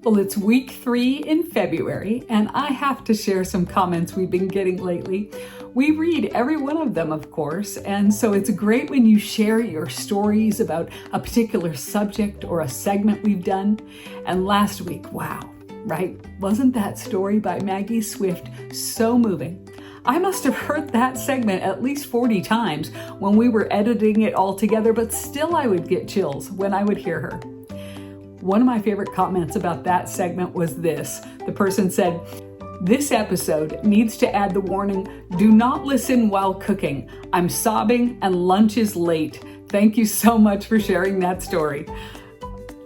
Well, it's week 3 in February, and I have to share some comments we've been getting lately. We read every one of them, of course, and so it's great when you share your stories about a particular subject or a segment we've done. And last week, wow, right? Wasn't that story by Maggie Swift so moving? I must have heard that segment at least 40 times when we were editing it all together, but still I would get chills when I would hear her. One of my favorite comments about that segment was this. The person said, "This episode needs to add the warning, do not listen while cooking. I'm sobbing and lunch is late. Thank you so much for sharing that story."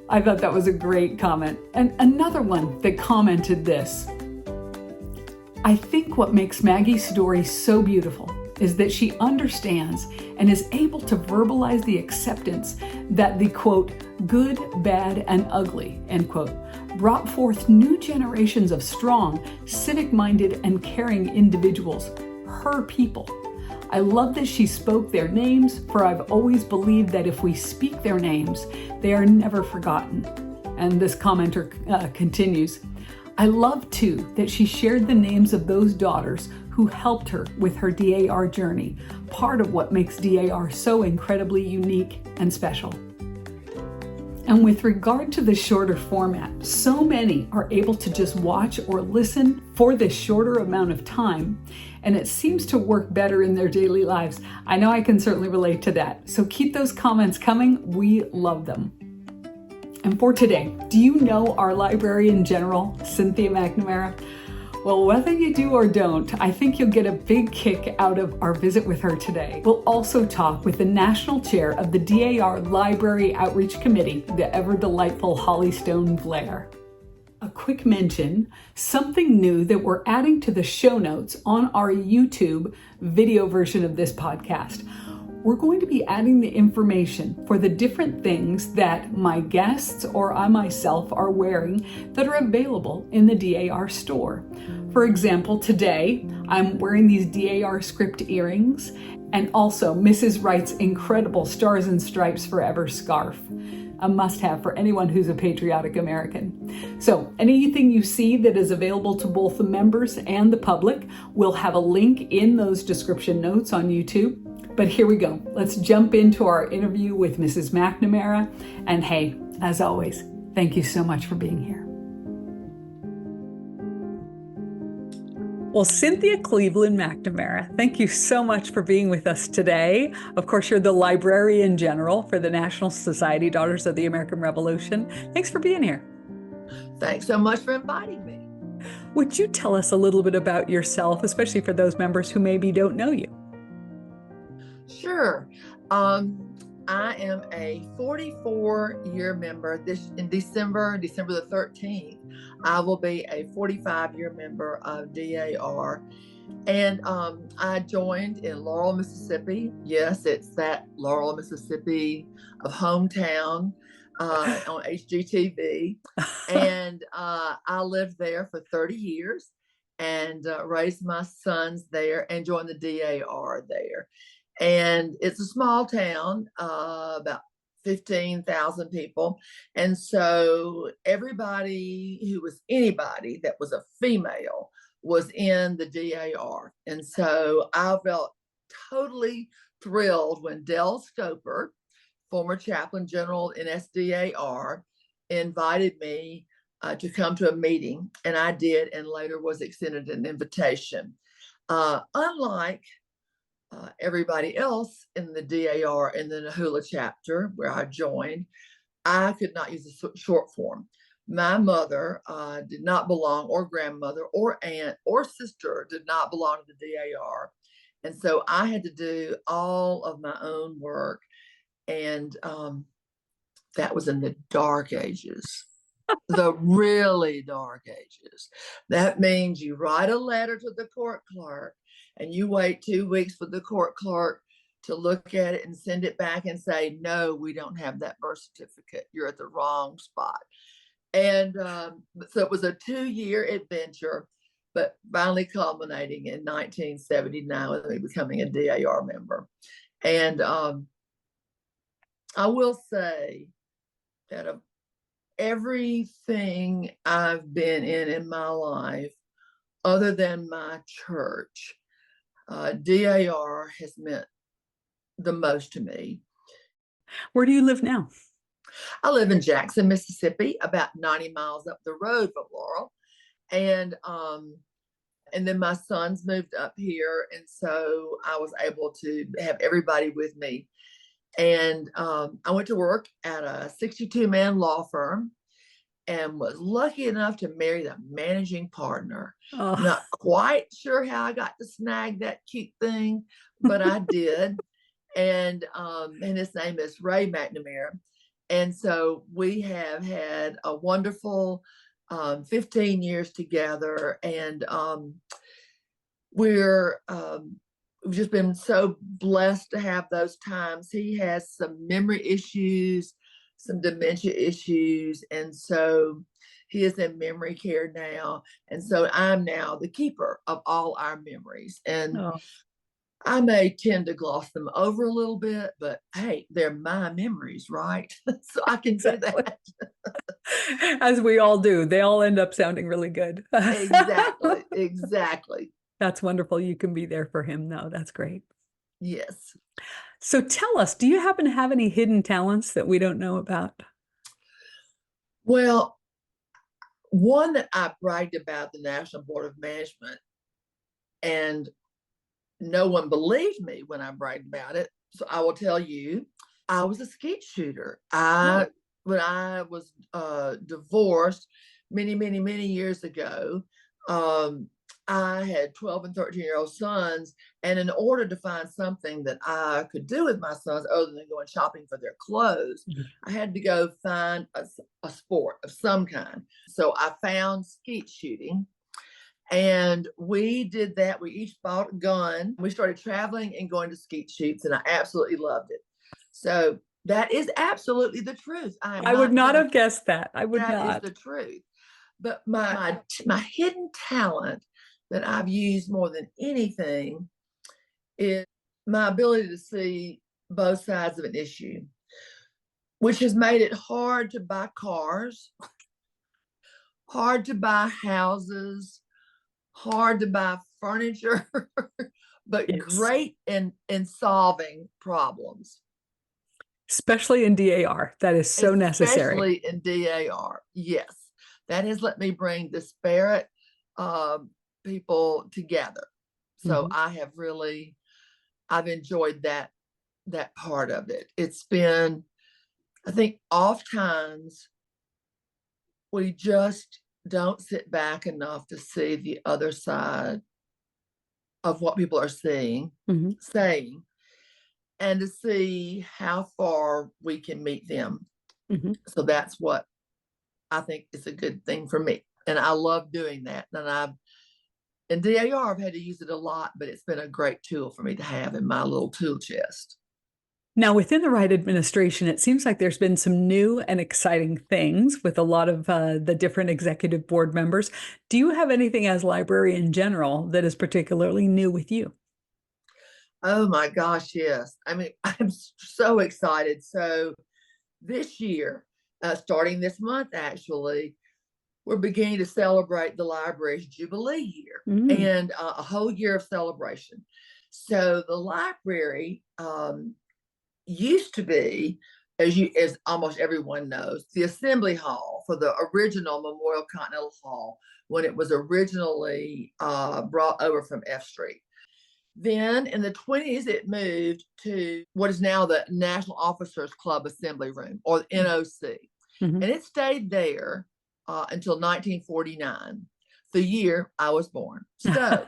I thought that was a great comment. And another one that commented this. I think what makes Maggie's story so beautiful is that she understands and is able to verbalize the acceptance that the, quote, good, bad, and ugly, end quote, brought forth new generations of strong, civic-minded, and caring individuals, her people. I love that she spoke their names, for I've always believed that if we speak their names, they are never forgotten. And this commenter continues, I love too that she shared the names of those daughters who helped her with her DAR journey, part of what makes DAR so incredibly unique and special. And with regard to the shorter format, so many are able to just watch or listen for this shorter amount of time, and it seems to work better in their daily lives. I know I can certainly relate to that. So keep those comments coming. We love them. And for today, do you know our Librarian General, Cynthia McNamara? Well, whether you do or don't, I think you'll get a big kick out of our visit with her today. We'll also talk with the National Chair of the DAR Library Outreach Committee, the ever-delightful Holly Stone Blair. A quick mention, something new that we're adding to the show notes on our YouTube video version of this podcast. We're going to be adding the information for the different things that my guests or I myself are wearing that are available in the DAR store. For example, today I'm wearing these DAR script earrings and also Mrs. Wright's incredible Stars and Stripes Forever scarf. A must-have for anyone who's a patriotic American. So anything you see that is available to both the members and the public, we'll have a link in those description notes on YouTube. But here we go. Let's jump into our interview with Mrs. McNamara. And hey, as always, thank you so much for being here. Well, Cynthia Cleveland McNamara, thank you so much for being with us today. Of course, you're the Librarian General for the National Society Daughters of the American Revolution. Thanks for being here. Thanks so much for inviting me. Would you tell us a little bit about yourself, especially for those members who maybe don't know you? Sure. I am a 44-year member. In December the 13th, I will be a 45-year member of DAR. And I joined in Laurel, Mississippi. Yes, it's that Laurel, Mississippi of hometown on HGTV. And I lived there for 30 years and raised my sons there and joined the DAR there. And it's a small town, about 15,000 people. And so anybody that was a female was in the DAR. And so I felt totally thrilled when Dell Stoper, former chaplain general in SDAR, invited me to come to a meeting. And I did, and later was extended an invitation. Unlike everybody else in the DAR in the Nahula chapter where I joined, I could not use the short form. My mother did not belong, or grandmother, or aunt, or sister did not belong to the DAR. And so I had to do all of my own work. And that was in the dark ages, the really dark ages. That means you write a letter to the court clerk and you wait 2 weeks for the court clerk to look at it and send it back and say, no, we don't have that birth certificate. You're at the wrong spot. And so it was a 2-year adventure, but finally culminating in 1979 with me becoming a DAR member. And I will say that everything I've been in my life, other than my church, DAR has meant the most to me. Where do you live now? I live in Jackson, Mississippi, about 90 miles up the road from Laurel. And then my sons moved up here, and so I was able to have everybody with me. And I went to work at a 62-man law firm and was lucky enough to marry the managing partner. Oh. Not quite sure how I got to snag that cute thing, but I did. And his name is Ray McNamara. And so we have had a wonderful 15 years together, and we've just been so blessed to have those times. He has some memory issues, some dementia issues, and so he is in memory care now. And so I'm now the keeper of all our memories. And I may tend to gloss them over a little bit, but hey, they're my memories, right? So I can do that. As we all do. They all end up sounding really good. Exactly. That's wonderful. You can be there for him, though. That's great. Yes. So tell us, do you happen to have any hidden talents that we don't know about? Well, one that I bragged about the National Board of Management, and no one believed me when I bragged about it. So I will tell you, I was a skeet shooter. When I was divorced many years ago, I had 12 and 13-year-old sons. And in order to find something that I could do with my sons other than going shopping for their clothes, I had to go find a sport of some kind. So I found skeet shooting. And we did that. We each bought a gun. We started traveling and going to skeet shoots, and I absolutely loved it. So that is absolutely the truth. I would not have guessed that. I would not. That is the truth. But my hidden talent that I've used more than anything is my ability to see both sides of an issue, which has made it hard to buy cars, hard to buy houses, hard to buy furniture, but yes. Great in solving problems. Especially in DAR. That is so necessary. Especially in DAR. Yes. That has let me bring disparate people together. So I've enjoyed that part of it. It's been, I think oftentimes we just don't sit back enough to see the other side of what people are saying, and to see how far we can meet them. So that's what I think is a good thing for me. And I love doing that. And in DAR, I've had to use it a lot, but it's been a great tool for me to have in my little tool chest. Now, within the Wright administration, it seems like there's been some new and exciting things with a lot of the different executive board members. Do you have anything as Librarian General that is particularly new with you? Oh my gosh, yes. I mean, I'm so excited. So this year, starting this month, actually, we're beginning to celebrate the library's Jubilee year and a whole year of celebration. So the library used to be, as almost everyone knows, the assembly hall for the original Memorial Continental Hall when it was originally brought over from F Street. Then in the 1920s, it moved to what is now the National Officers Club Assembly Room, or the NOC. And it stayed there until 1949, the year I was born. So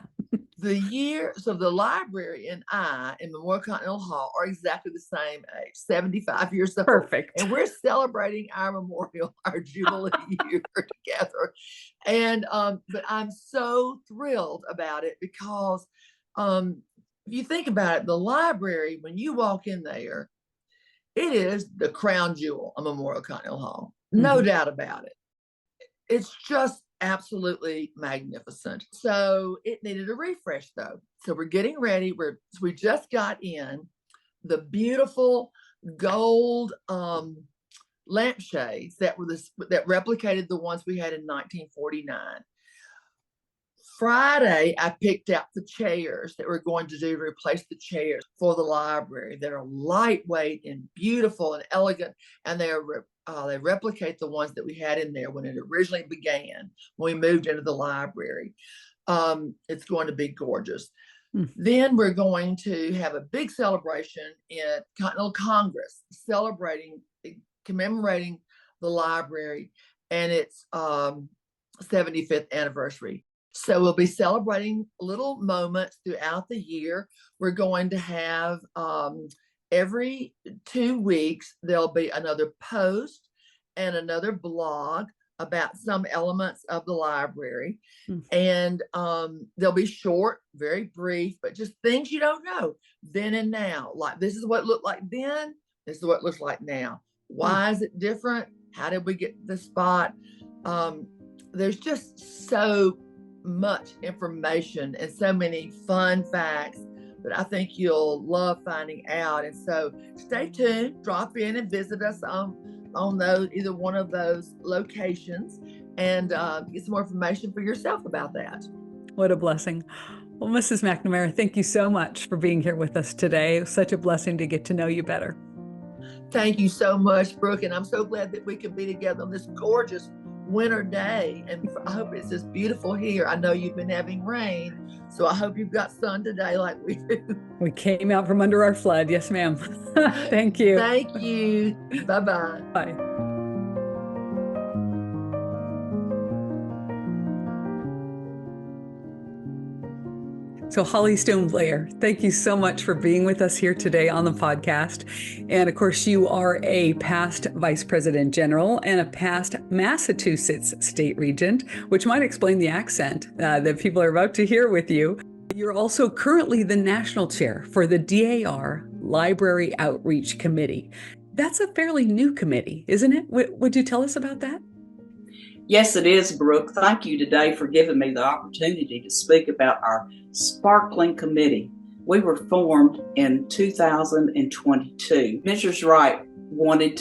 the library and I in Memorial Continental Hall are exactly the same age, 75 years old. Perfect. And we're celebrating our memorial, our Jubilee year together. And but I'm so thrilled about it because if you think about it, the library, when you walk in there, it is the crown jewel of Memorial Continental Hall. No doubt about it. It's just absolutely magnificent. So it needed a refresh, though. So we're getting ready. We just got in the beautiful gold lampshades that replicated the ones we had in 1949. Friday, I picked out the chairs that we're going to do to replace the chairs for the library that are lightweight and beautiful and elegant, and they replicate the ones that we had in there when it originally began, when we moved into the library. It's going to be gorgeous. Then we're going to have a big celebration at Continental Congress, commemorating the library and its 75th anniversary. So we'll be celebrating little moments throughout the year. We're going to have every 2 weeks, there'll be another post and another blog about some elements of the library. And they'll be short, very brief, but just things you don't know then and now. Like, this is what it looked like then. This is what it looks like now. Why is it different? How did we get to the spot? There's just so much information and so many fun facts that I think you'll love finding out. And so stay tuned, drop in and visit us on either one of those locations and get some more information for yourself about that. What a blessing. Well, Mrs. McNamara, thank you so much for being here with us today. It was such a blessing to get to know you better. Thank you so much, Brooke. And I'm so glad that we could be together on this gorgeous winter day. And I hope it's as beautiful here. I know you've been having rain, so I hope you've got sun today like we do. We came out from under our flood. Yes, ma'am. Thank you. Thank you. Bye-bye. Bye. So Holly Stone Blair, thank you so much for being with us here today on the podcast. And of course, you are a past Vice President General and a past Massachusetts State Regent, which might explain the accent that people are about to hear with you. You're also currently the National Chair for the DAR Library Outreach Committee. That's a fairly new committee, isn't it? Would you tell us about that? Yes, it is, Brooke. Thank you today for giving me the opportunity to speak about our Sparkling Committee. We were formed in 2022. Mrs. Wright wanted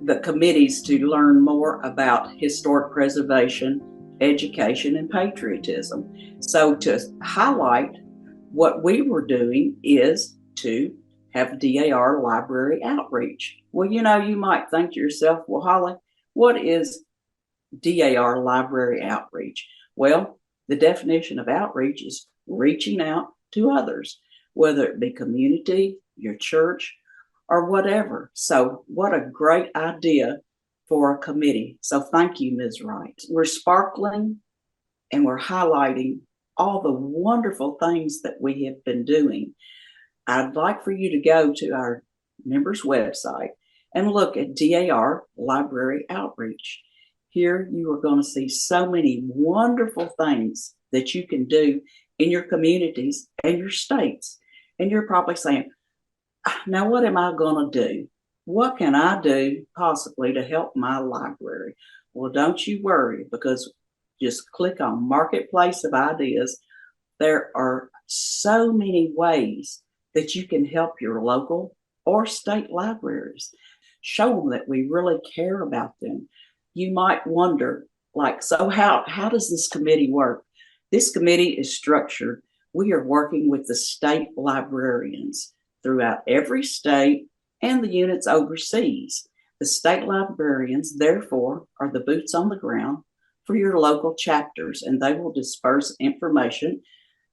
the committees to learn more about historic preservation, education, and patriotism. So to highlight what we were doing is to have DAR library outreach. Well, you might think to yourself, well, Holly, what is DAR library outreach? Well, the definition of outreach is reaching out to others, whether it be community, your church, or whatever. So what a great idea for a committee. So thank you, Ms. Wright. We're sparkling and we're highlighting all the wonderful things that we have been doing. I'd like for you to go to our members' website and look at DAR library outreach. Here you are going to see so many wonderful things that you can do in your communities and your states. And you're probably saying, now what am I going to do? What can I do possibly to help my library? Well, don't you worry, because just click on Marketplace of Ideas. There are so many ways that you can help your local or state libraries. Show them that we really care about them. You might wonder, so how does this committee work? This committee is structured. We are working with the state librarians throughout every state and the units overseas. The state librarians, therefore, are the boots on the ground for your local chapters, and they will disperse information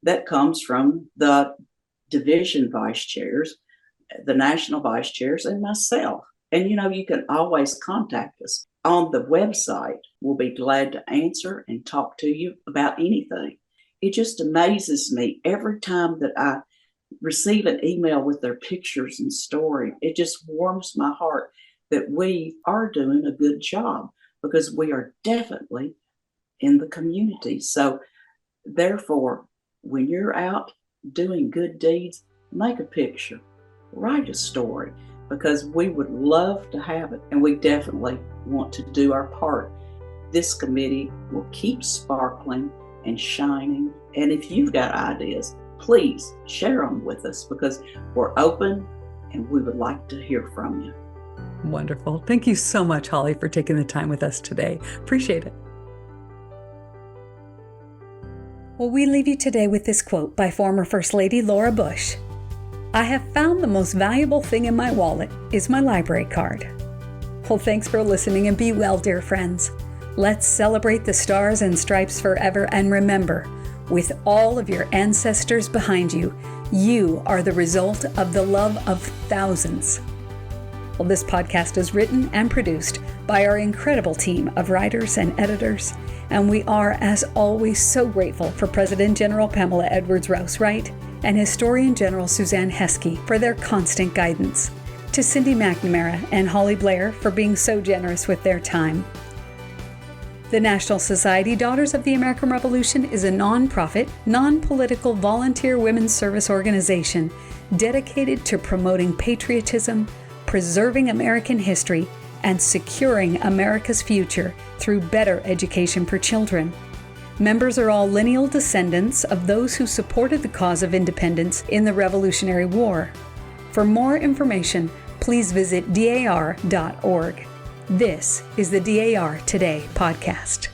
that comes from the division vice chairs, the national vice chairs, and myself. And you can always contact us on the website. We'll be glad to answer and talk to you about anything. It just amazes me every time that I receive an email with their pictures and story. It just warms my heart that we are doing a good job, because we are definitely in the community. So therefore, when you're out doing good deeds, make a picture, write a story, because we would love to have it, and we definitely want to do our part. This committee will keep sparkling and shining, and if you've got ideas, please share them with us, because we're open and we would like to hear from you. Wonderful. Thank you so much, Holly, for taking the time with us today. Appreciate it. Well, we leave you today with this quote by former First Lady Laura Bush. "I have found the most valuable thing in my wallet is my library card." Well, thanks for listening and be well, dear friends. Let's celebrate the stars and stripes forever, and remember, with all of your ancestors behind you, you are the result of the love of thousands. Well, this podcast is written and produced by our incredible team of writers and editors, and we are, as always, so grateful for President General Pamela Edwards Wright and Historian General Suzanne Heskey for their constant guidance, to Cynthia McNamara and Holly Blair for being so generous with their time. The National Society Daughters of the American Revolution is a nonprofit, non-political volunteer women's service organization dedicated to promoting patriotism, preserving American history, and securing America's future through better education for children. Members are all lineal descendants of those who supported the cause of independence in the Revolutionary War. For more information, please visit dar.org. This is the DAR Today podcast.